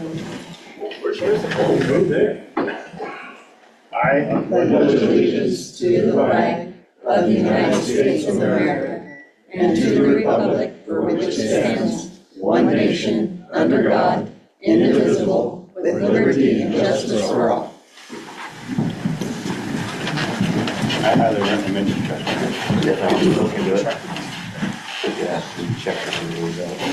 I pledge allegiance to the flag of the United States of America and to the republic for which it stands, one nation, under God, indivisible, with liberty and justice for all. I highly recommend you check it. Yeah, I'll look into it. Yeah, we check the results.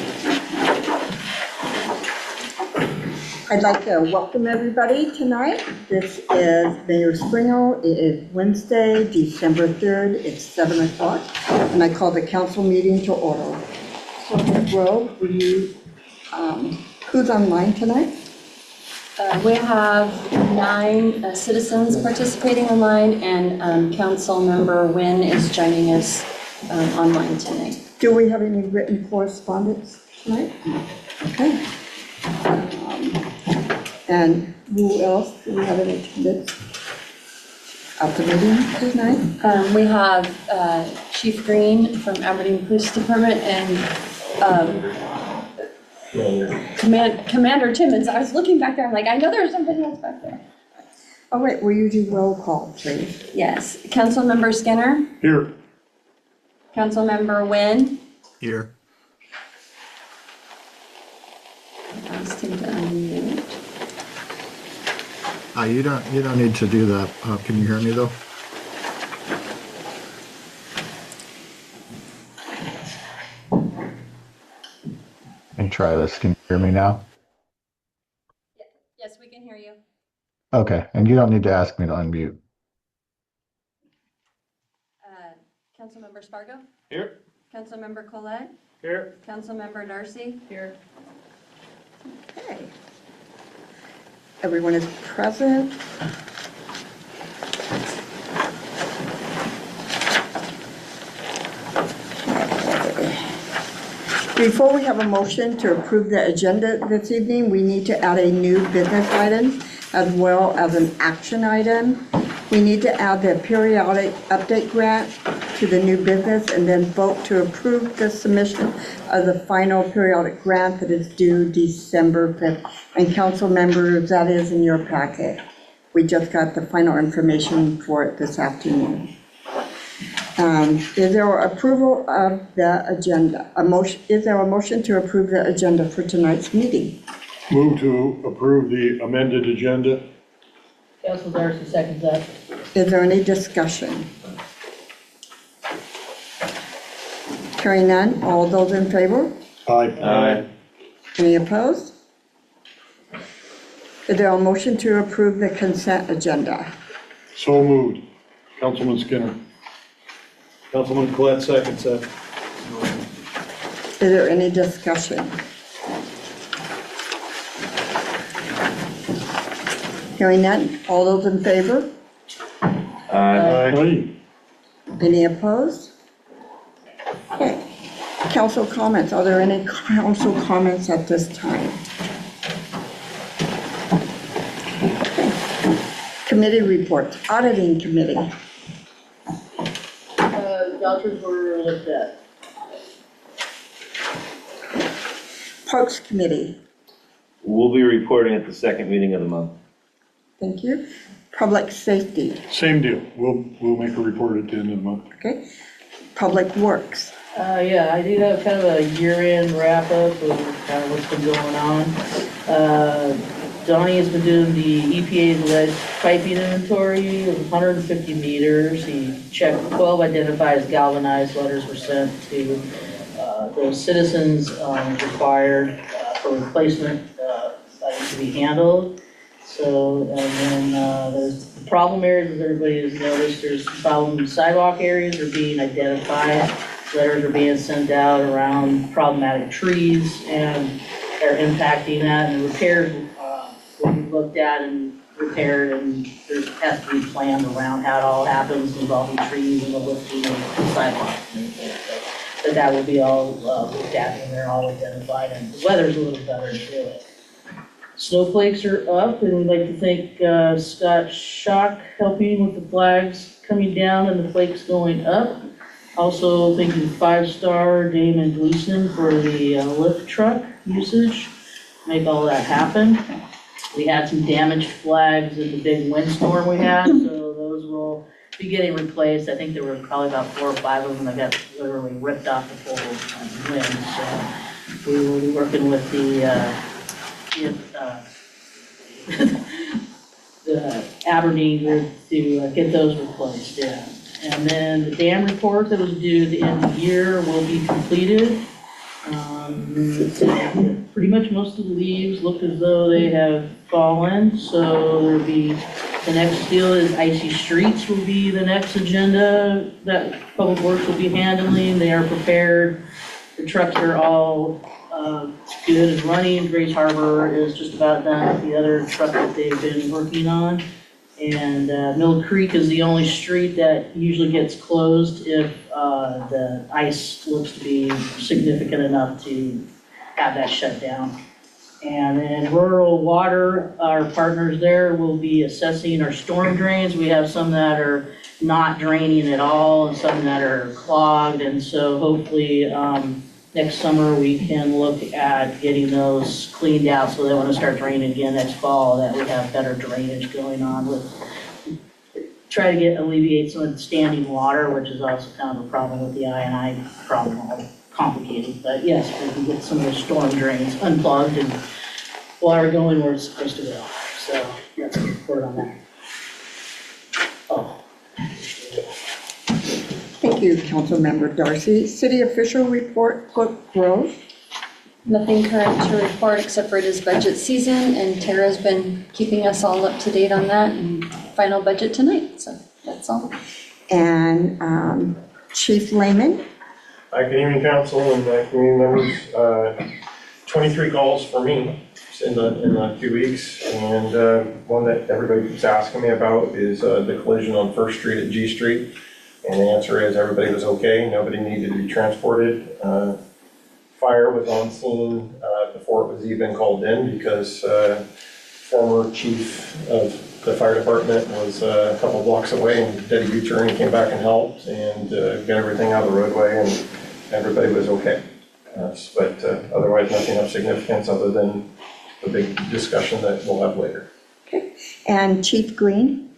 I'd like to welcome everybody tonight. This is Mayor Springer. It is Wednesday, December 3rd. It's 7 o'clock, and I call the council meeting to order. So, Grove, will you, who's online tonight? We have 9 citizens participating online, and Council Member Nguyen is joining us online tonight. Do we have any written correspondence tonight? Okay. And who else? Do we have any attendance at the meeting tonight? We have Chief Green from Aberdeen Police Department and Commander Timmons. I was looking back there, I'm like, I know there's somebody else back there. Oh, wait, will you do roll call, please? Yes, Councilmember Skinner, Here. Councilmember Nguyen. Here. Asked him to unmute. You don't need to do that. Can you hear me though? And try this. Can you hear me now? Yes, we can hear you. Okay, and you don't need to ask me to unmute. Councilmember Spargo, Here. Councilmember Colette, Here. Councilmember Darcy. Here. Okay. Everyone is present. Before we have a motion to approve the agenda this evening, we need to add a new business item as well as an action item. We need to add the periodic update grant to the new business and then vote to approve the submission of the final periodic grant that is due December 5th. And council members, that is in your packet. We just got the final information for it this afternoon. Is there approval of the agenda? Is there a motion to approve the agenda for tonight's meeting? Move to approve the amended agenda. Council Darcy seconds that. Is there any discussion? Hearing none, all those in favor? Aye. Any opposed? Is there a motion to approve the consent agenda? So moved. Councilman Skinner. Councilman Colette seconds that. Is there any discussion? Hearing none, all those in favor? Aye. Any opposed? Okay. Council comments, are there any council comments at this time? Okay. Committee reports, auditing committee. Vouchers were looked at. Parks committee, We'll be reporting at the second meeting of the month. thank you. Public safety, Same deal. We'll make a report at the end of the month. okay. Public works, Yeah, I do have kind of a year-end wrap-up of kind of what's been going on. Donnie has been doing the EPA's lead piping inventory of 150 meters. He checked 12 identified as galvanized letters were sent to those citizens required for replacement that needs to be handled. So, and then there's the problem areas, as everybody has noticed, there's problem sidewalk areas are being identified. Letters are being sent out around problematic trees and they're impacting that, and repairs will be looked at and repaired, and there has to be planned around how it all happens involving trees and the lifting of sidewalks and everything. So, but that will be all looked at and they're all identified, and the weather's a little better to do it. Snowflakes are up, and we'd like to thank Scott Schock helping with the flags coming down and the flakes going up. Also thanking 5 Star Damon Gleason for the lift truck usage. make all that happen. We had some damaged flags in the big windstorm we had, so those will be getting replaced. I think there were probably about 4 or 5 of them that got literally ripped off the poles on the wind. So we will be working with the Aberdeen group to get those replaced, yeah. And then the dam report that was due at the end of the year will be completed. Pretty much most of the leaves look as though they have fallen, so there'll be, the next deal is icy streets will be the next agenda that Public Works will be handling. They are prepared. The trucks are all good and running. Grace Harbor is just about done with the other truck that they've been working on. And Mill Creek is the only street that usually gets closed if the ice looks to be significant enough to have that shut down. And then rural water, our partners there will be assessing our storm drains. We have some that are not draining at all and some that are clogged. And so hopefully next summer we can look at getting those cleaned out so that when it starts raining again next fall, that we have better drainage going on with, try to alleviate some of the standing water, which is also kind of a problem with the I&I problem, all complicated. But yes, we can get some of the storm drains unplugged and water going where it's supposed to go. So that's the report on that. Oh. Thank you, Councilmember Darcy. City official report, Clerk Grove. Nothing current to report except for it is budget season, and Tara's been keeping us all up to date on that, and final budget tonight, so that's all. And Chief Lehman. Hi, good evening, council and community members. 23 calls for me in the 2 weeks, and one that everybody keeps asking me about is the collision on First Street at G Street. And the answer is everybody was okay, nobody needed to be transported. Fire was on scene before it was even called in because former chief of the fire department was a couple blocks away and did a U-turn and came back and helped and got everything out of the roadway and everybody was okay. But otherwise nothing of significance other than the big discussion that we'll have later. Okay. And Chief Green.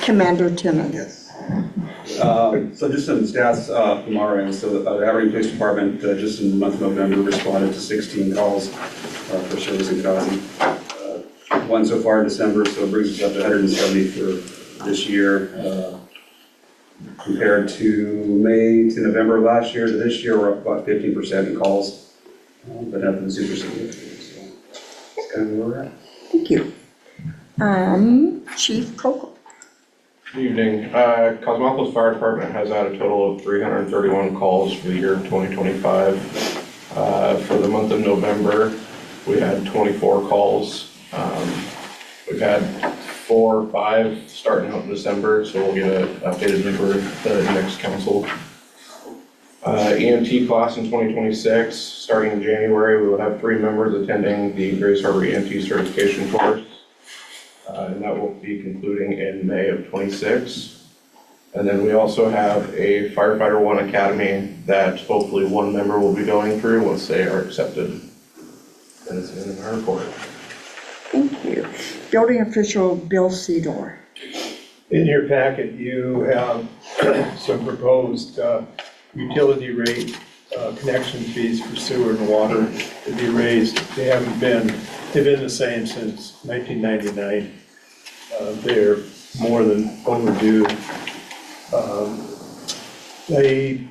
Commander Timmons. So just some stats from our end. So the Aberdeen Police Department, just in the month of November, responded to 16 calls for service and causing. One so far in December, so it brings us up to 170 for this year. Compared to May to November of last year to this year, we're up about 15% in calls, but nothing super significant. So that's kind of where we're at. Thank you. Chief Coco. Good evening. Cosmopolis Fire Department has had a total of 331 calls for the year 2025. For the month of November, we had 24 calls. We've had 4 or 5 starting out in December, so we'll get an updated number at the next council. EMT class in 2026, starting in January, we will have 3 members attending the Grace Harbor EMT certification course. And that will be concluding in May of 26. And then we also have a Firefighter 1 Academy that hopefully 1 member will be going through once they are accepted. That is the end of our report. Thank you. Building official Bill Sedor. In your packet, you have some proposed utility rate connection fees for sewer and water to be raised. They've been the same since 1999. They're more than overdue. They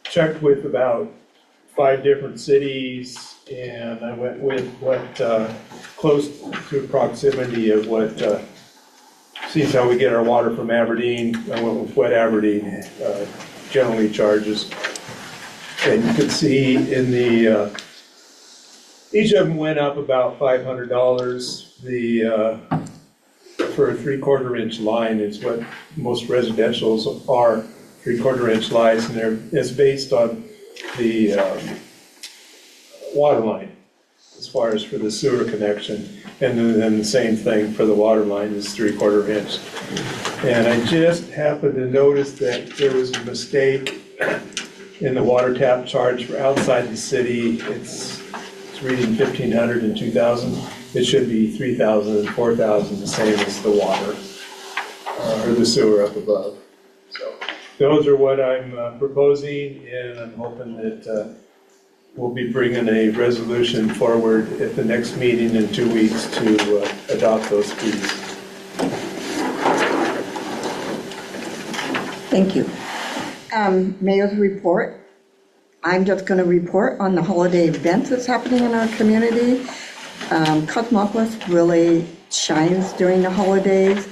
checked with about 5 different cities, and I went with what close to proximity of what seems how we get our water from Aberdeen. I went with what Aberdeen generally charges. And you can see in the, each of them went up about $500. The, for a 3/4 inch line is what most residentials are, 3/4 inch lines, and it's based on the water line as far as for the sewer connection. And then the same thing for the water line is 3/4 inch. And I just happened to notice that there was a mistake in the water tap charge for outside the city. It's it's reading 1,500 and 2,000. It should be 3,000 and 4,000, the same as the water or the sewer up above. So those are what I'm proposing, and I'm hoping that we'll be bringing a resolution forward at the next meeting in 2 weeks to adopt those fees. Thank you. Mayor's report. I'm just going to report on the holiday events that's happening in our community. Cosmopolis really shines during the holidays.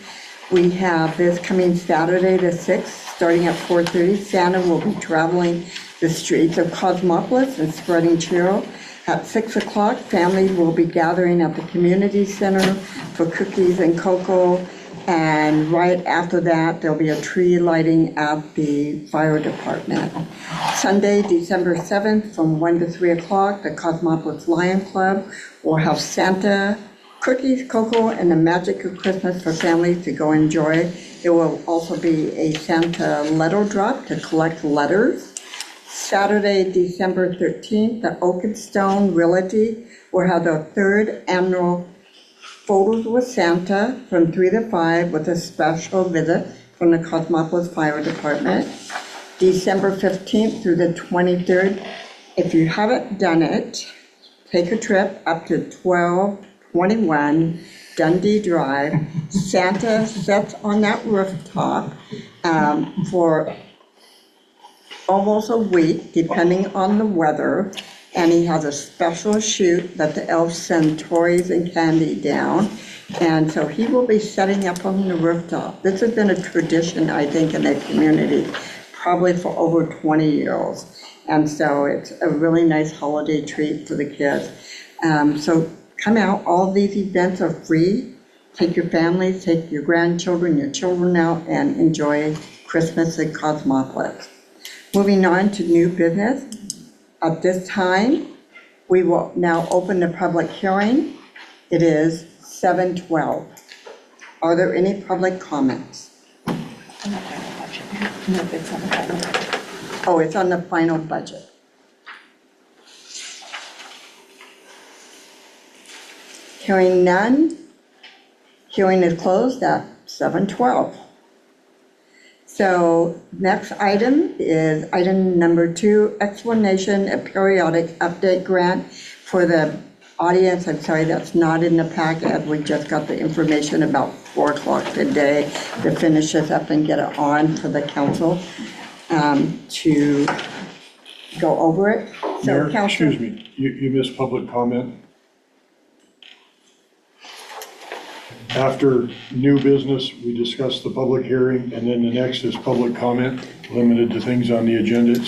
We have this coming Saturday the 6th, starting at 4:30. Santa will be traveling the streets of Cosmopolis and spreading cheer. At 6 o'clock, families will be gathering at the community center for cookies and cocoa. And right after that, there'll be a tree lighting at the fire department. Sunday, December 7th, from 1 to 3 o'clock, the Cosmopolis Lion Club will have Santa, cookies, cocoa, and the magic of Christmas for families to go enjoy. There will also be a Santa letter drop to collect letters. Saturday, December 13th, the Oak and Stone Realty will have their third annual Photos with Santa from 3 to 5 with a special visit from the Cosmopolis Fire Department. December 15th through the 23rd, if you haven't done it, take a trip up to 1221 Dundee Drive. Santa sits on that rooftop for almost a week, depending on the weather. And he has a special chute that the elves send toys and candy down. And so he will be setting up on the rooftop. This has been a tradition, I think, in the community, probably for over 20 years. And so it's a really nice holiday treat for the kids. So come out. All of these events are free. Take your families, take your grandchildren, your children out, and enjoy Christmas at Cosmopolis. Moving on to new business. At this time, we will now open the public hearing. It is 7:12. Are there any public comments? No, it's on the final. Oh, it's on the final budget. Hearing none. Hearing is closed at 7:12. So next item is item number 2, explanation of periodic update grant. For the audience, I'm sorry, that's not in the packet. We just got the information about 4 o'clock today to finish this up and get it on for the council to go over it. So Mayor, council. excuse me, you missed public comment. After new business, we discuss the public hearing, and then the next is public comment, limited to things on the agenda.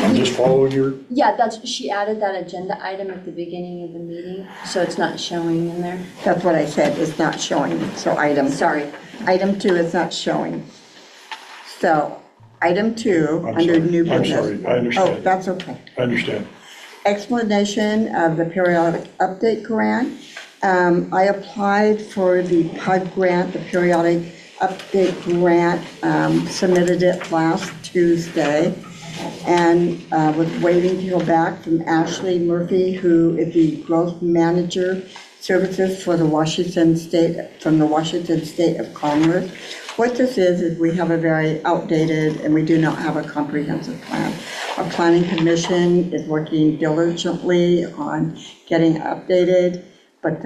I'm just following your, Yeah, she added that agenda item at the beginning of the meeting, so it's not showing in there. That's what I said, it's not showing, so Sorry. item 2 is not showing. So, item 2, I'm under sorry. new I'm business. sorry. I understand. Oh, that's okay. I understand. Explanation of the periodic update grant. I applied for the PUD grant, the periodic update grant, submitted it last Tuesday, and was waiting to hear back from Ashley Murphy, who is the growth manager services for the Washington State of Congress. What this is we have a very outdated, and we do not have a comprehensive plan. Our planning commission is working diligently on getting updated, but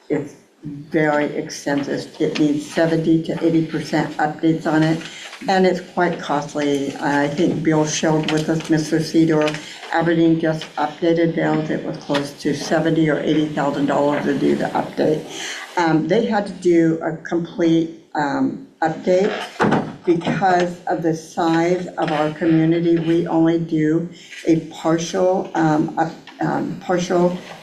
it's very extensive. It needs 70 to 80% updates on it, and it's quite costly. I think Bill shared with us, Mr. Cedar, Aberdeen just updated theirs. It was close to $70,000 or $80,000 to do the update. They had to do a complete update. Because of the size of our community, we only do a partial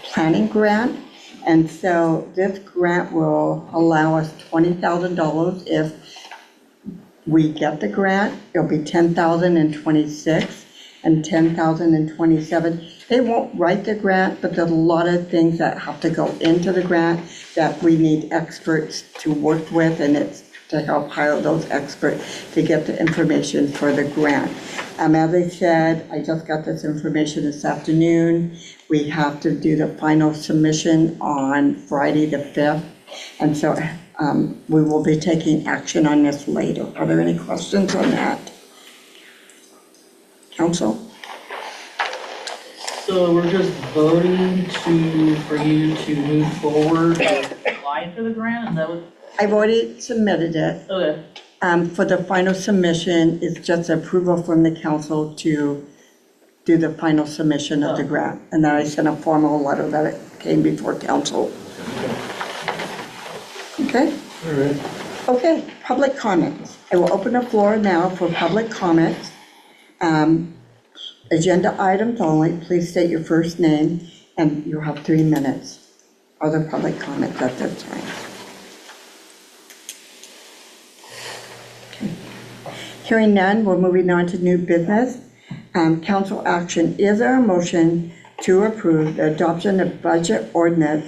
planning grant. And so this grant will allow us $20,000 if we get the grant. It'll be $10,000 in 26 and $10,000 in 27. They won't write the grant, but there's a lot of things that have to go into the grant that we need experts to work with, and it's to help hire those experts to get the information for the grant. As I said, I just got this information this afternoon. We have to do the final submission on Friday the 5th. And so we will be taking action on this later. Are there any questions on that? Council? So we're just voting for you to move forward and apply for the grant, is that what? I've already submitted it. Okay, For the final submission, it's just approval from the council to do the final submission of the grant. And then I sent a formal letter that it came before council. Okay? All right. Okay, public comments. I will open the floor now for public comments. Agenda items only, please state your first name, and you'll have 3 minutes. Other public comments at this time. Okay. Hearing none, we're moving on to new business. Council action, is there a motion to approve the adoption of budget ordinance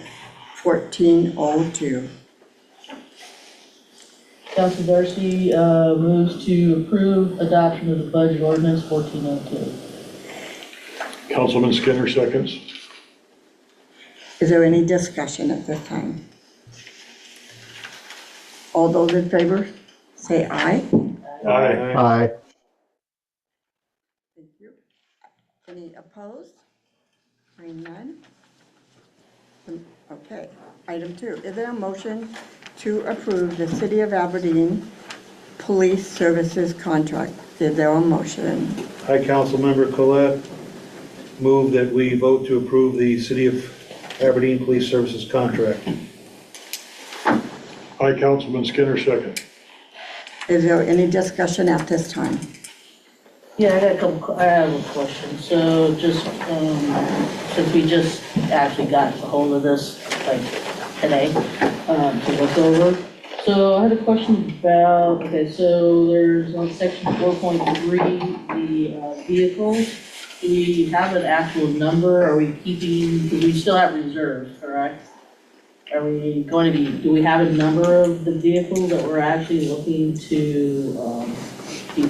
1402? Council Darcy moves to approve adoption of the budget ordinance 1402. Councilman Skinner seconds. Is there any discussion at this time? All those in favor, say aye. Aye. Aye. Thank you. Any opposed? Hearing none? Okay. Item 2, is there a motion to approve the City of Aberdeen Police Services contract? Is there a motion? Hi, Councilmember Colette. Move that we vote to approve the City of Aberdeen Police Services contract. Aye, Councilman Skinner second. Is there any discussion at this time? Yeah, I have a question. So just, since we just actually got a hold of this, like, today, to look over. So I had a question about, okay, so there's on section 4.3, the vehicles. Do we have an actual number? Are we keeping, do we still have reserves, correct? Are we going to be, do we have a number of the vehicles that we're actually looking to keep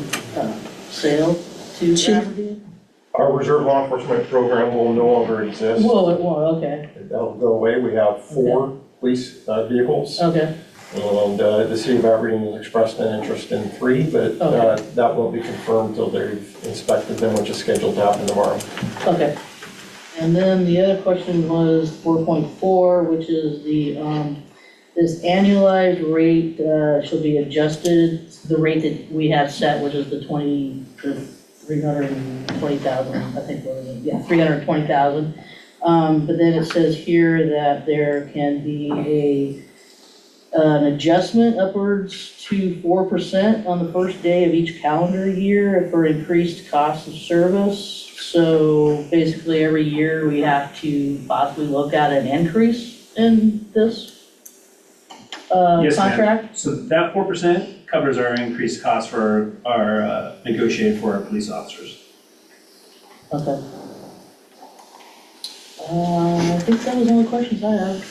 sale to Chief. Aberdeen? Our reserve law enforcement program will no longer exist. Whoa, it won't, okay, That'll go away. We have 4 police vehicles. okay, And the city of Aberdeen has expressed an interest in 3, but Okay. that won't be confirmed until they've inspected them, which is scheduled to happen tomorrow. okay. And then the other question was 4.4, which is the, this annualized rate shall be adjusted, the rate that we have set, which is the 320,000, I think, what was it? Yeah, 320,000. But then it says here that there can be an adjustment upwards to 4% on the first day of each calendar year for increased cost of service. So basically, every year we have to possibly look at an increase in this Yes, ma'am. contract? So that 4% covers our increased costs for our negotiated for our police officers. Okay. I think that was all the questions I have.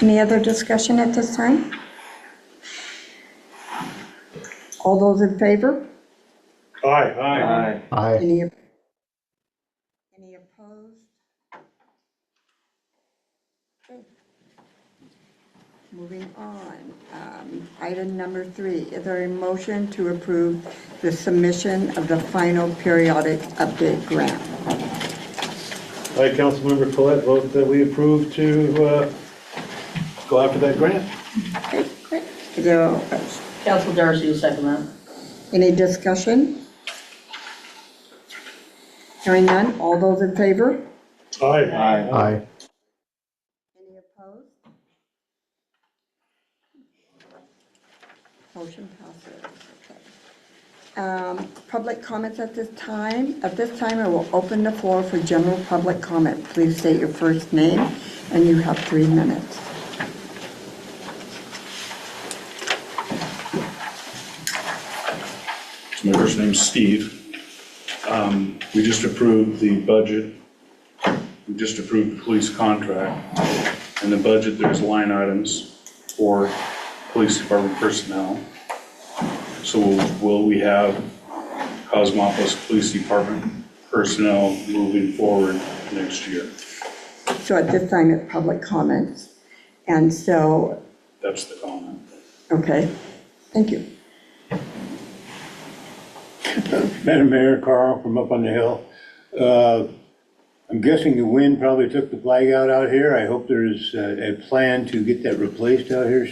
Any other discussion at this time? All those in favor? Aye. Aye. Aye. Any opposed? Okay. Moving on, item number 3, is there a motion to approve the submission of the final periodic update grant? Hi, Councilmember Colette. Vote that we approve to go after that grant. Okay, great. Is there Council Darcy will second that. any discussion? Hearing none, all those in favor? Aye. Aye. Any opposed? Motion passes. Okay. Public comments at this time. At this time, I will open the floor for general public comment. Please state your first name, and you have 3 minutes. My first name's Steve. We just approved the budget. We just approved the police contract. In the budget, there's line items for police department personnel. So will we have Cosmopolis Police Department personnel moving forward next year? So at this time, it's public comments. And so, That's the comment. okay, thank you. Madam Mayor, Carl from up on the hill. I'm guessing the wind probably took the flag out here. I hope there's a plan to get that replaced out here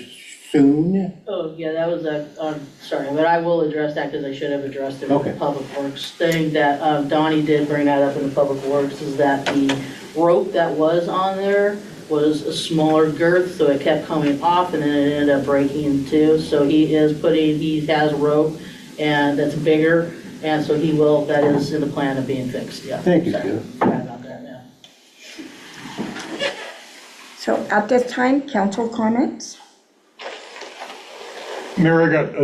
soon. Oh, yeah, that was sorry, but I will address that because I should have addressed it in the Public Works thing that Donnie did bring that up in the Public Works, is that the rope that was on there was a smaller girth, so it kept coming off and then it ended up breaking in two. So he has a rope and that's bigger, and so that is in the plan of being fixed, yeah. Thank you, Sorry. Stu. Forgot about that, yeah. So at this time, council comments? Mayor, I got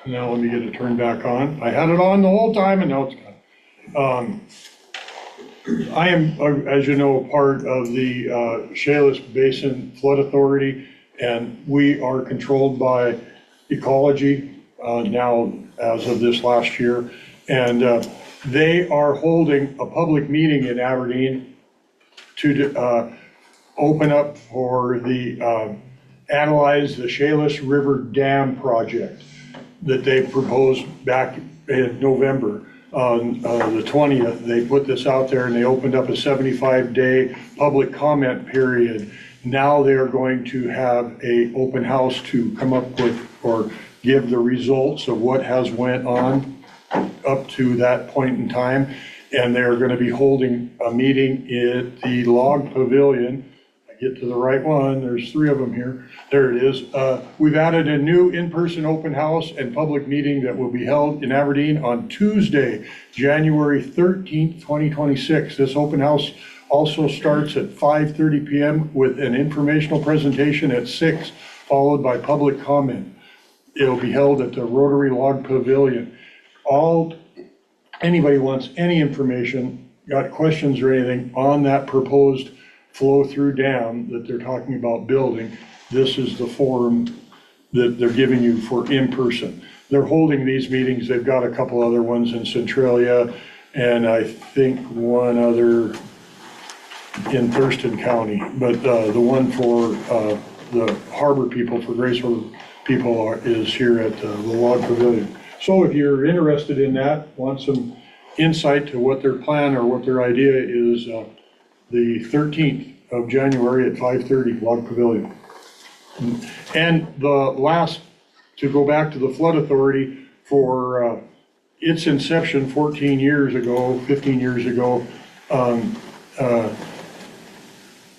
now let me get it turned back on. I had it on the whole time and now it's gone. I am, as you know, part of the Chehalis Basin Flood Authority, and we are controlled by Ecology now as of this last year. And they are holding a public meeting in Aberdeen to open up for the analyze the Chehalis River Dam project that they proposed back in November. On the 20th, they put this out there and they opened up a 75-day public comment period. Now they are going to have a open house to come up with or give the results of what has went on up to that point in time. And they're going to be holding a meeting at the Log Pavilion. Get to the right one, there's three of them here. There it is. We've added a new in-person open house and public meeting that will be held in Aberdeen on Tuesday, January 13th, 2026. This open house also starts at 5:30 p.m. with an informational presentation at 6, followed by public comment. It'll be held at the Rotary Log Pavilion. Anybody wants any information, got questions or anything on that proposed flow-through dam that they're talking about building, this is the forum that they're giving you for in-person. They're holding these meetings, they've got a couple other ones in Centralia, and I think one other in Thurston County, but the one for the harbor people, for Grace Harbor people is here at the Log Pavilion. So if you're interested in that, want some insight to what their plan or what their idea is, the 13th of January at 5:30, Log Pavilion. And the last, to go back to the Flood Authority, for its inception 15 years ago,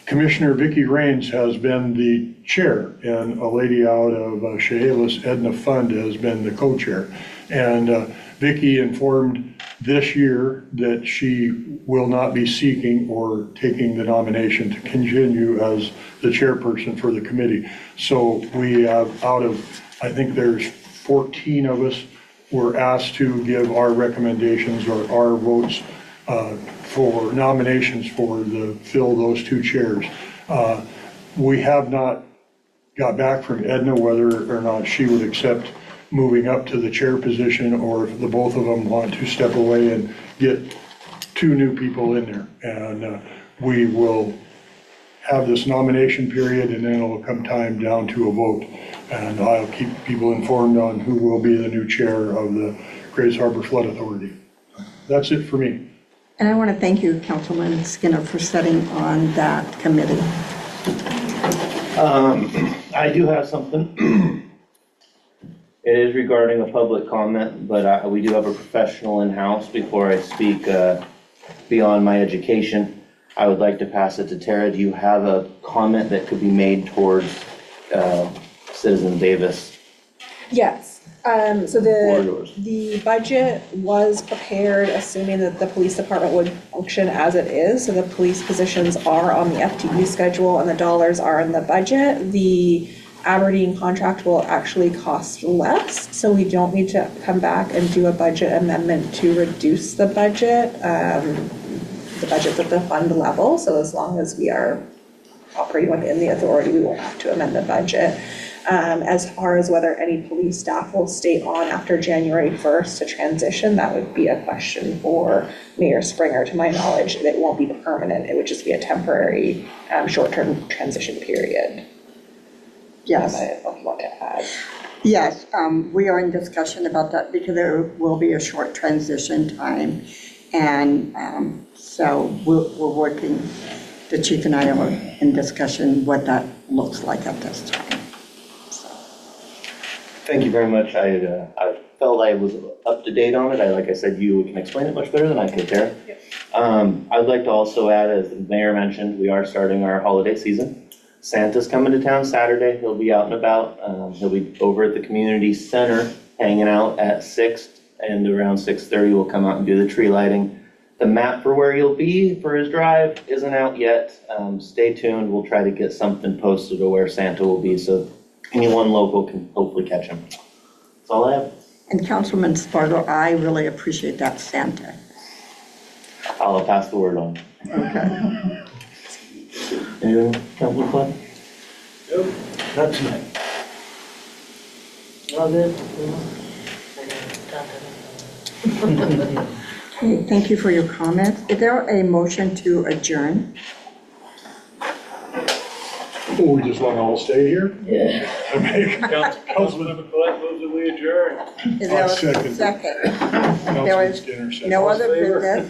Commissioner Vicki Rains has been the chair, and a lady out of Chehalis, Edna Fund, has been the co-chair. And Vicki informed this year that she will not be seeking or taking the nomination to continue as the chairperson for the committee. So we have, out of, I think there's 14 of us, were asked to give our recommendations or our votes for nominations for fill those two chairs. We have not got back from Edna whether or not she would accept moving up to the chair position, or if the both of them want to step away and get two new people in there. And we will have this nomination period, and then it'll come time down to a vote. And I'll keep people informed on who will be the new chair of the Grace Harbor Flood Authority. That's it for me. And I want to thank you, Councilman Skinner, for sitting on that committee. I do have something. It is regarding a public comment, but we do have a professional in-house. Before I speak beyond my education, I would like to pass it to Tara. Do you have a comment that could be made towards Citizen Davis? Yes. So the budget was prepared assuming that the police department would function as it is. So the police positions are on the FTE schedule and the dollars are in the budget. The Aberdeen contract will actually cost less, so we don't need to come back and do a budget amendment to reduce the budget's at the fund level. So as long as we are operating within the authority, we won't have to amend the budget. As far as whether any police staff will stay on after January 1st to transition, that would be a question for Mayor Springer. To my knowledge, it won't be permanent, it would just be a temporary, short-term transition period. Yes. I don't know if you want to add. Yes, we are in discussion about that because there will be a short transition time. And so we're working, the chief and I are in discussion what that looks like at this time. Thank you very much. I felt I was up to date on it. Like I said, you can explain it much better than I could, Tara. I'd like to also add, as the mayor mentioned, we are starting our holiday season. Santa's coming to town Saturday. He'll be out and about. He'll be over at the community center, hanging out at 6, and around 6:30 we'll come out and do the tree lighting. The map for where you'll be for his drive isn't out yet. Stay tuned. We'll try to get something posted of where Santa will be, so anyone local can hopefully catch him. That's all I have. And Councilman Spargo, I really appreciate that Santa. I'll pass the word on. Okay. Anyone, Councilor Club? Not tonight. All good? Okay, thank you for your comments. Is there a motion to adjourn? We just want to all stay here? Yeah. Councilman Collette moves that we adjourn. Is there a second. There is no other business,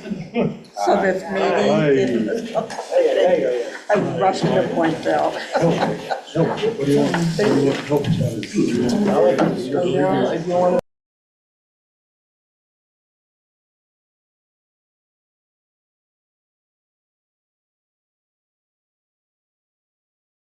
so this meeting is, I'm rushing to point out. No, what do you want? What do you want?